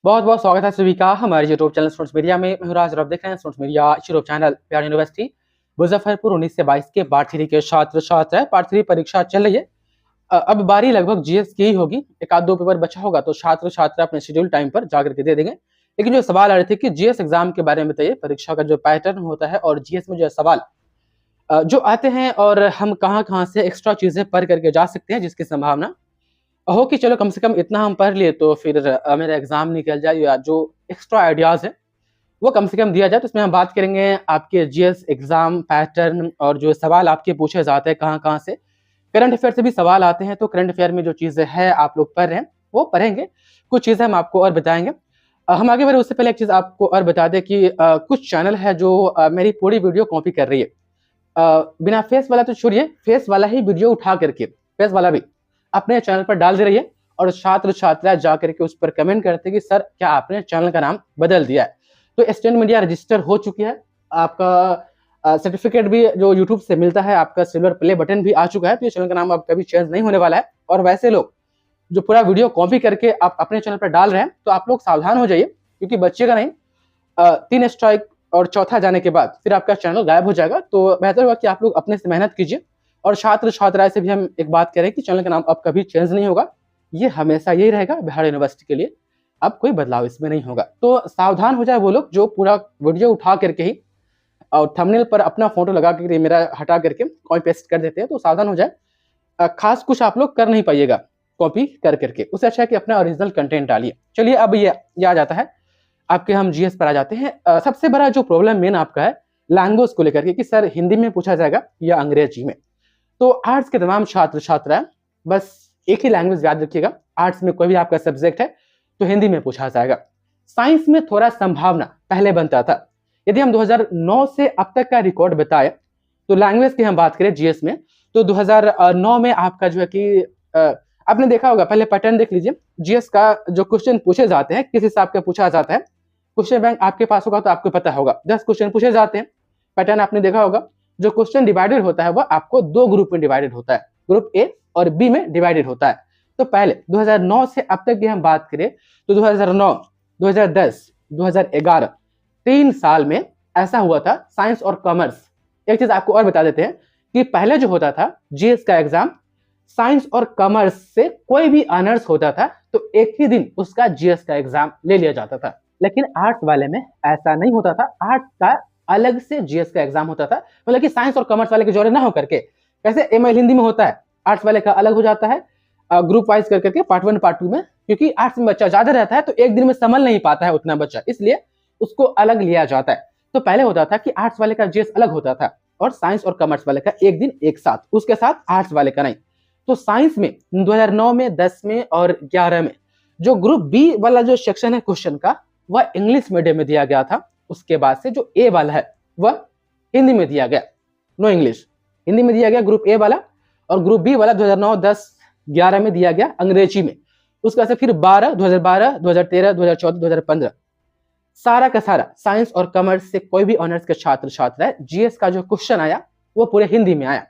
बहुत बहुत स्वागत है सभी का हमारे यूट्यूब चैनल स्टूडेंट्स मीडिया में। मैं हूं राज और आप देख रहे हैं students media YouTube channel. Bihar university Muzaffarpur 19 से 22 के पार्ट 3 के छात्र छात्र है। पार्ट 3 परीक्षा चल रही है। अब बारी लगभग जीएस की ही होगी। एक आध दो पेपर बचा होगा तो छात्र छात्र अपने शेड्यूल टाइम पर जाकर के दे देंगे। लेकिन जो सवाल आ रहे थे कि जीएस एग्जाम के बारे में बताइए, परीक्षा का जो पैटर्न होता है और जीएस में जो सवाल जो आते हैं और हम कहाँ कहाँ से एक्स्ट्रा चीजें पढ़ करके जा सकते हैं, जिसकी संभावना हो कि चलो कम से कम इतना हम पढ़ लिए तो फिर मेरा एग्जाम निकल जाए, या जो एक्स्ट्रा आइडियाज है वो कम से कम दिया जाए। तो इसमें हम बात करेंगे आपके जीएस एग्जाम पैटर्न और जो सवाल आपके पूछे जाते हैं कहाँ कहाँ से। करंट अफेयर से भी सवाल आते हैं, तो करंट अफेयर में जो चीजें है आप लोग पढ़ रहे हैं वो पढ़ेंगे। कुछ चीजें हम आपको और बताएंगे। हम आगे बढ़े उससे पहले एक चीज आपको और बता दें कि कुछ चैनल है जो मेरी पूरी वीडियो कॉपी कर रही है। बिना फेस वाला तो छोड़िए, फेस वाला ही वीडियो उठा करके फेस वाला भी अपने चैनल पर डाल दे रही है, और छात्र छात्रा जाकर के उस पर कमेंट करते हैं कि सर क्या आपने चैनल का नाम बदल दिया है। तो स्टैंड मीडिया रजिस्टर हो चुकी है, आपका सर्टिफिकेट भी जो यूट्यूब से मिलता है, आपका सिल्वर प्ले बटन भी आ चुका है। तो ये चैनल का नाम अब कभी चेंज नहीं होने वाला है। और वैसे लोग जो पूरा वीडियो कॉपी करके आप अपने चैनल पर डाल रहे हैं तो आप लोग सावधान हो जाइए, क्योंकि बच्चे का नहीं 3 स्ट्राइक और चौथा जाने के बाद फिर आपका चैनल गायब हो जाएगा। तो बेहतर होगा कि आप लोग अपने से मेहनत कीजिए। और छात्र छात्राएं से भी हम एक बात करें कि चैनल का नाम अब कभी चेंज नहीं होगा, ये हमेशा यही रहेगा बिहार यूनिवर्सिटी के लिए। अब कोई बदलाव इसमें नहीं होगा। तो सावधान हो जाए वो लोग जो पूरा वीडियो उठा करके ही और थंबनेल पर अपना फोटो लगा करके मेरा हटा करके कॉपी पेस्ट कर देते हैं। तो सावधान हो जाए। खास कुछ आप लोग कर नहीं पाइएगा कॉपी कर करके, उससे अच्छा है कि अपना ओरिजिनल कंटेंट डालिए। चलिए अब ये आ जाता है आपके, हम जीएस पर आ जाते हैं। सबसे बड़ा जो प्रॉब्लम मेन आपका है लैंग्वेज को लेकर के कि सर हिंदी में पूछा जाएगा या अंग्रेजी में। तो आर्ट्स के तमाम छात्र छात्राएं बस एक ही लैंग्वेज याद रखिएगा। आर्ट्स में कोई भी आपका सब्जेक्ट है तो हिंदी में पूछा जाएगा। साइंस में थोड़ा संभावना पहले बनता था। यदि हम 2009 से अब तक का रिकॉर्ड बताए तो लैंग्वेज की हम बात करें जीएस में, तो 2009 में आपका जो है कि आपने देखा होगा, पहले पैटर्न देख लीजिए। जीएस का जो क्वेश्चन पूछे जाते हैं किस हिसाब का पूछा जाता है। क्वेश्चन बैंक आपके पास होगा तो आपको पता होगा, 10 क्वेश्चन पूछे जाते हैं। पैटर्न आपने देखा होगा। जो क्वेश्चन डिवाइडेड होता है वह आपको 2 ग्रुप में डिवाइडेड होता है, ग्रुप ए और बी में डिवाइडेड होता है। तो पहले 2009 से अब तक की हम बात करें तो 2009, 2010, 2011 3 साल में ऐसा हुआ था साइंस और कॉमर्स। एक चीज आपको और बता देते हैं कि पहले जो होता था जीएस का एग्जाम, साइंस और कॉमर्स से कोई भी ऑनर्स होता था तो एक ही दिन उसका जीएस का एग्जाम ले लिया जाता था। लेकिन आर्ट्स वाले में ऐसा नहीं होता था। आर्ट्स का अलग से जीएस का एग्जाम होता था, मतलब कि साइंस और कॉमर्स वाले के जोड़े ना हो करके। कैसे एमएल हिंदी में होता है, आर्ट्स वाले का अलग हो जाता है ग्रुप वाइज कर करके, पार्ट 1 पार्ट 2 में। क्योंकि आर्ट्स में बच्चा ज्यादा रहता है तो एक दिन में संभल नहीं पाता है उतना बच्चा, इसलिए उसको अलग लिया जाता है। तो पहले होता था कि आर्ट्स वाले का जीएस अलग होता था और साइंस और कॉमर्स वाले का एक दिन एक साथ, उसके साथ आर्ट्स वाले का नहीं। तो साइंस में 2009 में, 10 में और 11 में जो ग्रुप बी वाला जो सेक्शन है क्वेश्चन का, वह इंग्लिश मीडियम में दिया गया था। उसके बाद से जो ए वाला है वह हिंदी में दिया गया, नो इंग्लिश, हिंदी में दिया गया ग्रुप ए वाला। और ग्रुप बी वाला 2009, 10, 11 में दिया गया अंग्रेजी में। उसके बाद से फिर 2012, 2013, 2014, 2015 सारा का सारा साइंस और कॉमर्स से कोई भी ऑनर्स के छात्र छात्रा है, जीएस का जो क्वेश्चन आया वो पूरे हिंदी में आया।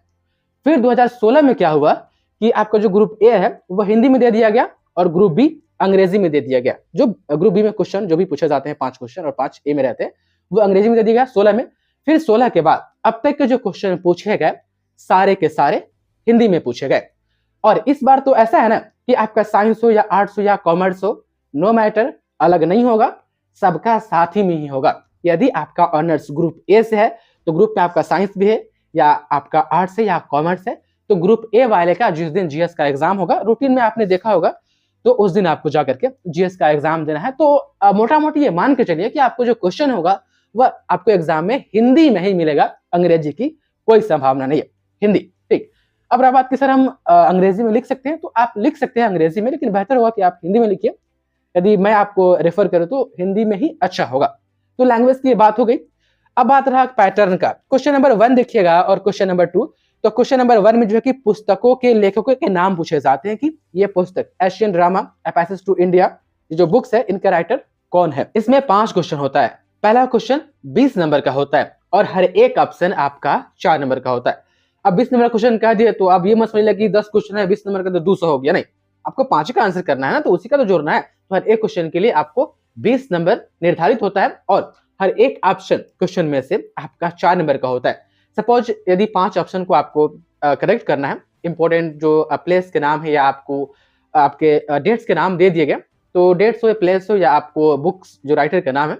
फिर 2016 में क्या हुआ कि आपका जो ग्रुप ए है वो हिंदी में दे दिया गया और ग्रुप बी अंग्रेजी में दे दिया गया। जो ग्रुप बी में क्वेश्चन जो भी पूछे जाते हैं 5 क्वेश्चन और 5 ए में रहते हैं, वो अंग्रेजी में दे दिया गया 16 में। फिर 16 के बाद अब तक के जो क्वेश्चन पूछे गए सारे के सारे हिंदी में पूछे गए। और इस बार तो ऐसा है ना कि आपका साइंस हो या आर्ट्स हो या कॉमर्स हो, नो मैटर, अलग नहीं होगा, सबका साथ ही में ही होगा। यदि आपका ऑनर्स ग्रुप ए से है तो ग्रुप में आपका साइंस भी है, या आपका आर्ट्स है या कॉमर्स है, तो ग्रुप ए वाले का जिस दिन जीएस का एग्जाम होगा, रूटीन में आपने देखा होगा, तो उस दिन आपको जाकर के जीएस का एग्जाम देना है। तो मोटा मोटी ये मान के चलिए कि आपको जो क्वेश्चन होगा वह आपको एग्जाम में हिंदी में ही मिलेगा, अंग्रेजी की कोई संभावना नहीं है, हिंदी। ठीक, अब रहा बात कि सर हम अंग्रेजी में लिख सकते हैं, तो आप लिख सकते हैं अंग्रेजी में, लेकिन बेहतर होगा कि आप हिंदी में लिखिए। यदि मैं आपको रेफर करूं तो हिंदी में ही अच्छा होगा। तो लैंग्वेज की बात हो गई। अब बात रहा पैटर्न का। क्वेश्चन नंबर 1 देखिएगा और क्वेश्चन नंबर 2। तो क्वेश्चन नंबर 1 में जो है कि पुस्तकों के लेखकों के नाम पूछे जाते हैं कि ये पुस्तक Asian drama, a passage to India, ये जो बुक्स है इनका राइटर कौन है। इसमें 5 क्वेश्चन होता है। पहला क्वेश्चन 20 नंबर का होता है और हर एक ऑप्शन आपका 4 नंबर का होता है। अब 20 नंबर क्वेश्चन कह दिए तो अब ये मत समझिए कि 10 क्वेश्चन है 20 नंबर का तो 200 हो गया, नहीं, आपको 5 का आंसर करना है ना, तो उसी का तो जोड़ना है। तो हर एक क्वेश्चन के लिए आपको 20 नंबर निर्धारित होता है और हर एक ऑप्शन क्वेश्चन में से आपका 4 नंबर का होता है। सपोज यदि 5 ऑप्शन को आपको करेक्ट करना है, इंपॉर्टेंट जो प्लेस के नाम है या आपको आपके डेट्स के नाम दे दिए गए, तो डेट्स हो, प्लेस हो या आपको बुक्स जो राइटर का नाम है,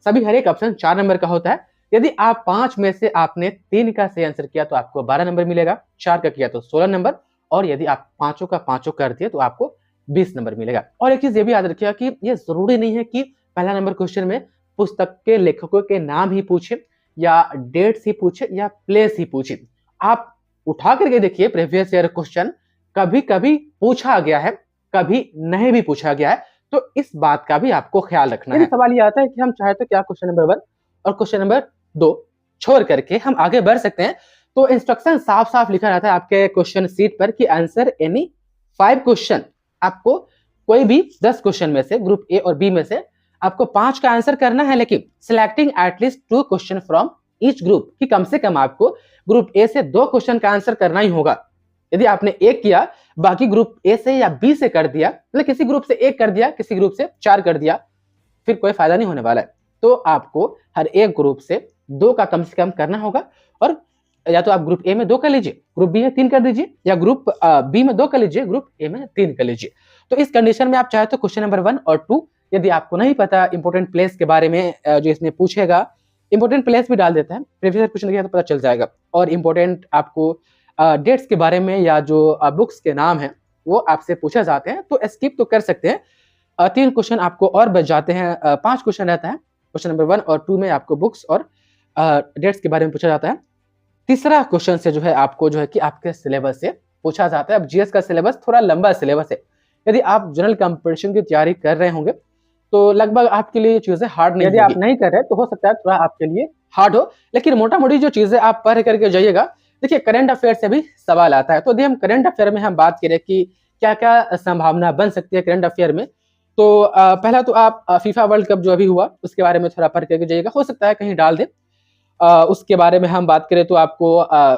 सभी हर एक ऑप्शन 4 नंबर का होता है। यदि आप 5 में से आपने 3 का सही आंसर किया तो आपको 12 नंबर मिलेगा, 4 का किया तो 16 नंबर, और यदि आप पांचों का पांचों कर दिए तो आपको 20 नंबर मिलेगा। और एक चीज ये भी याद रखिएगा कि ये जरूरी नहीं है कि पहला नंबर क्वेश्चन में पुस्तक के लेखकों के नाम ही पूछे या डेट्स ही पूछे या प्लेस ही पूछे। आप उठा करके देखिए प्रीवियस ईयर क्वेश्चन कभी कभी पूछा गया है, कभी नहीं भी पूछा गया है, तो इस बात का भी आपको ख्याल रखना है। सवाल ये आता है कि हम चाहे तो क्या क्वेश्चन नंबर 1 और क्वेश्चन नंबर 2 छोड़ करके हम आगे बढ़ सकते हैं, तो इंस्ट्रक्शन साफ साफ लिखा रहता है आपके क्वेश्चन सीट पर कि आंसर एनी 5 क्वेश्चन। आपको कोई भी 10 क्वेश्चन में से ग्रुप ए और बी में से आपको 5 का आंसर करना है, लेकिन selecting at least 2 question from each group, कि कम से कम आपको ग्रुप ए से 2 क्वेश्चन का आंसर करना ही होगा। यदि आपने एक किया, बाकी ग्रुप ए से या बी से कर दिया, मतलब किसी ग्रुप से 1 कर दिया, किसी ग्रुप से 4 कर दिया, फिर कोई फायदा नहीं होने वाला है। तो आपको हर एक ग्रुप से 2 का कम से कम करना होगा, और या तो आप ग्रुप ए में 2 कर लीजिए, ग्रुप बी में 3 कर दीजिए, या ग्रुप बी में 2 कर लीजिए, ग्रुप ए में 3 कर लीजिए। तो इस कंडीशन में आप चाहे तो क्वेश्चन नंबर 1 और 2, यदि आपको नहीं पता इंपोर्टेंट प्लेस के बारे में जो इसमें पूछेगा, इंपोर्टेंट प्लेस भी डाल देता है, प्रीवियस क्वेश्चन किया तो पता चल जाएगा। और इंपोर्टेंट आपको डेट्स के बारे में या जो बुक्स के नाम है वो आपसे पूछे जाते हैं, तो स्किप तो कर सकते हैं। 3 क्वेश्चन आपको और बच जाते हैं, 5 क्वेश्चन रहता है। क्वेश्चन नंबर 1 और 2 में आपको बुक्स और डेट्स के बारे में पूछा जाता है। तीसरा क्वेश्चन से जो है आपको जो है कि आपके सिलेबस से पूछा जाता है। अब जीएस का सिलेबस थोड़ा लंबा सिलेबस है, यदि आप जनरल कंपटीशन की तैयारी कर रहे होंगे तो लगभग आपके लिए चीजें हार्ड नहीं, यदि आप नहीं कर रहे तो हो सकता है थोड़ा आपके लिए हार्ड हो, लेकिन मोटा मोटी जो चीजें आप पढ़ करके जाइएगा। देखिए करंट अफेयर से भी सवाल आता है, तो यदि हम करंट अफेयर में हम बात करें कि क्या क्या संभावना बन सकती है करंट अफेयर में, तो पहला तो आप फीफा वर्ल्ड कप जो अभी हुआ उसके बारे में थोड़ा पढ़ करके जाइएगा, हो सकता है कहीं डाल दे। उसके बारे में हम बात करें तो आपको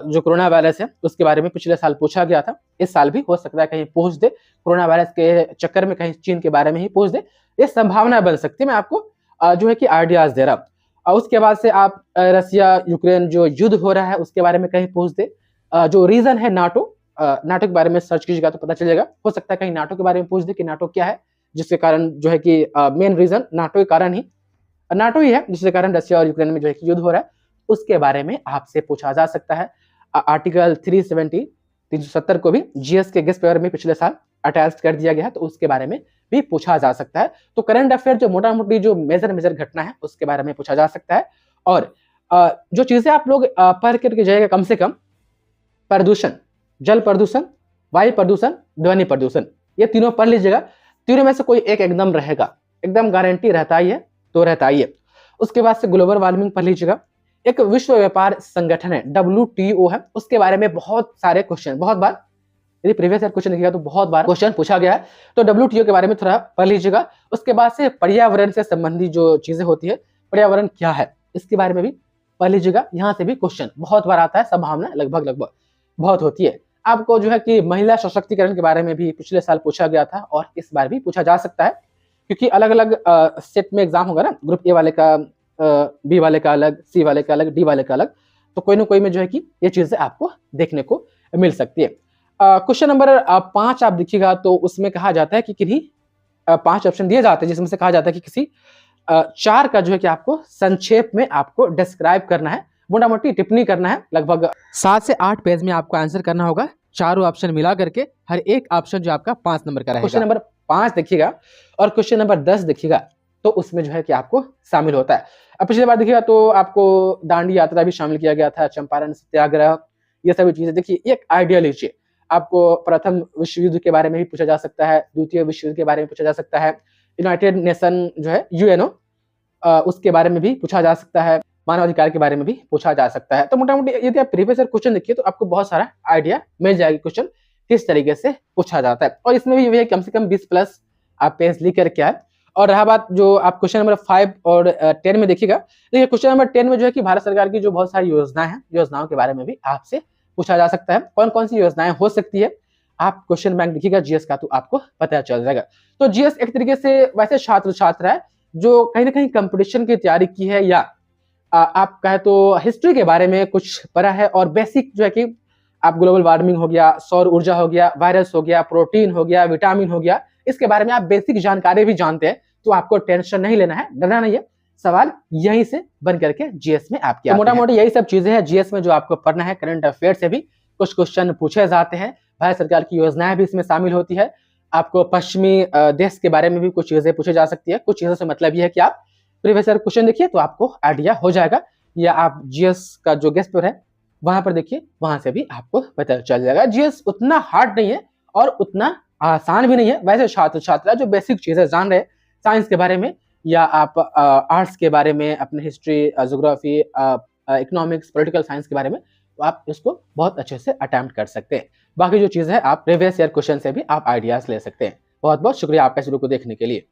जो कोरोना वायरस है उसके बारे में पिछले साल पूछा गया था, इस साल भी हो सकता है कहीं पूछ दे, कोरोना वायरस के चक्कर में कहीं चीन के बारे में ही पूछ दे, ये संभावना बन सकती है। मैं आपको जो है कि आइडियाज दे रहा हूँ। उसके बाद से आप रसिया यूक्रेन जो युद्ध हो रहा है उसके बारे में कहीं पूछ दे। जो रीजन है नाटो, नाटो के बारे में सर्च कीजिएगा तो पता चलेगा, हो सकता है कहीं नाटो के बारे में पूछ दे कि नाटो क्या है, जिसके कारण जो है कि मेन रीजन नाटो के कारण ही नाटो ही है जिसके कारण रशिया और यूक्रेन में जो है कि युद्ध हो रहा है, उसके बारे में आपसे पूछा जा सकता है। आर्टिकल 370 को भी जीएस के गेस्ट पेपर में पिछले साल अटैच कर दिया गया है, तो उसके बारे में भी पूछा जा सकता है। तो करंट अफेयर जो मोटा मोटी जो मेजर घटना है उसके बारे में पूछा जा सकता है। और जो चीजें आप लोग पढ़ करके जाएगा, कम से कम प्रदूषण, जल प्रदूषण, वायु प्रदूषण, ध्वनि प्रदूषण, ये तीनों पढ़ लीजिएगा। तीनों में से कोई एक एकदम रहेगा, एकदम गारंटी रहता ही है, तो रहता ही है। उसके बाद से ग्लोबल वार्मिंग पढ़ लीजिएगा। एक विश्व व्यापार संगठन है WTO है, उसके बारे में बहुत सारे क्वेश्चन, बहुत बार यदि प्रीवियस ईयर क्वेश्चन लिखिएगा तो बहुत बार क्वेश्चन पूछा गया है, तो WTO के बारे में थोड़ा पढ़ लीजिएगा। उसके बाद से पर्यावरण से संबंधित जो चीजें होती है, पर्यावरण क्या है इसके बारे में भी पढ़ लीजिएगा, यहाँ से भी क्वेश्चन बहुत बार आता है, संभावना लगभग बहुत होती है। आपको जो है कि महिला सशक्तिकरण के बारे में भी पिछले साल पूछा गया था और इस बार भी पूछा जा सकता है, क्योंकि अलग अलग सेट में एग्जाम होगा ना, ग्रुप ए वाले का बी वाले का अलग, सी वाले का अलग, डी वाले का अलग, तो कोई ना कोई में जो है कि ये चीजें आपको देखने को मिल सकती है। क्वेश्चन नंबर 5 आप देखिएगा तो उसमें कहा जाता है कि किन्हीं 5 ऑप्शन दिए जाते हैं, जिसमें से कहा जाता है कि किसी 4 का जो है कि आपको संक्षेप में आपको डिस्क्राइब करना है, मोटा मोटी टिप्पणी करना है। लगभग 7 से 8 पेज में आपको आंसर करना होगा, चारों ऑप्शन मिला करके, हर एक ऑप्शन जो आपका 5 नंबर का रहेगा। क्वेश्चन नंबर 5 देखिएगा और क्वेश्चन नंबर 10 देखिएगा, तो उसमें जो है कि आपको शामिल होता है। अब पिछली बार देखिएगा तो आपको दांडी यात्रा भी शामिल किया गया था, चंपारण सत्याग्रह, ये सभी चीजें। देखिए एक आइडिया लीजिए, आपको प्रथम विश्व युद्ध के बारे में भी पूछा जा सकता है, द्वितीय विश्व युद्ध के बारे में पूछा जा सकता है, यूनाइटेड नेशन जो है UNO उसके बारे में भी पूछा जा सकता है, मानवाधिकार के बारे में भी पूछा जा सकता है। तो मोटा मोटी यदि आप प्रीवियस ईयर क्वेश्चन देखिए तो आपको बहुत सारा आइडिया मिल जाएगा क्वेश्चन किस तरीके से पूछा जाता है। और इसमें भी ये कम से कम 20+ आप पेज लिख करके आए। और रहा बात जो आप क्वेश्चन नंबर 5 और 10 में देखिएगा, देखिए क्वेश्चन नंबर 10 में जो है कि भारत सरकार की जो बहुत सारी योजनाएं हैं, योजनाओं के बारे में भी आपसे पूछा जा सकता है। कौन कौन सी योजनाएं हो सकती है, आप क्वेश्चन बैंक देखिएगा जीएस का तो आपको पता चल जाएगा। तो जीएस एक तरीके से वैसे छात्र है जो कहीं ना कहीं कंपटीशन की तैयारी की है, या आप कहे तो हिस्ट्री के बारे में कुछ पढ़ा है, और बेसिक जो है कि आप ग्लोबल वार्मिंग हो गया, सौर ऊर्जा हो गया, वायरस हो गया, प्रोटीन हो गया, विटामिन हो गया, इसके बारे में आप बेसिक जानकारी भी जानते हैं, तो आपको टेंशन नहीं लेना है, डरना नहीं है। सवाल यहीं से बन करके जीएस में आपके तो मोटा मोटी यही सब चीजें हैं जीएस में जो आपको पढ़ना है। करंट अफेयर से भी कुछ क्वेश्चन पूछे जाते हैं, भारत सरकार की योजनाएं भी इसमें शामिल होती है। आपको पश्चिमी देश के बारे में भी कुछ चीजें पूछी जा सकती है। कुछ चीजों से मतलब यह है कि आप प्रीवियस ईयर क्वेश्चन देखिए तो आपको आइडिया हो जाएगा, या आप जीएस का जो गेस्ट पेपर है वहां पर देखिए, वहां से भी आपको पता चल जाएगा। जीएस उतना हार्ड नहीं है और उतना आसान भी नहीं है। वैसे छात्र छात्रा जो बेसिक चीजें जान रहे हैं साइंस के बारे में, या आप आर्ट्स के बारे में, अपने history, geography, economics, political science के बारे में, तो आप इसको बहुत अच्छे से अटेम्प्ट कर सकते हैं। बाकी जो चीज़ है आप प्रीवियस ईयर क्वेश्चन से भी आप आइडियाज ले सकते हैं। बहुत बहुत शुक्रिया आपका इस वीडियो को देखने के लिए।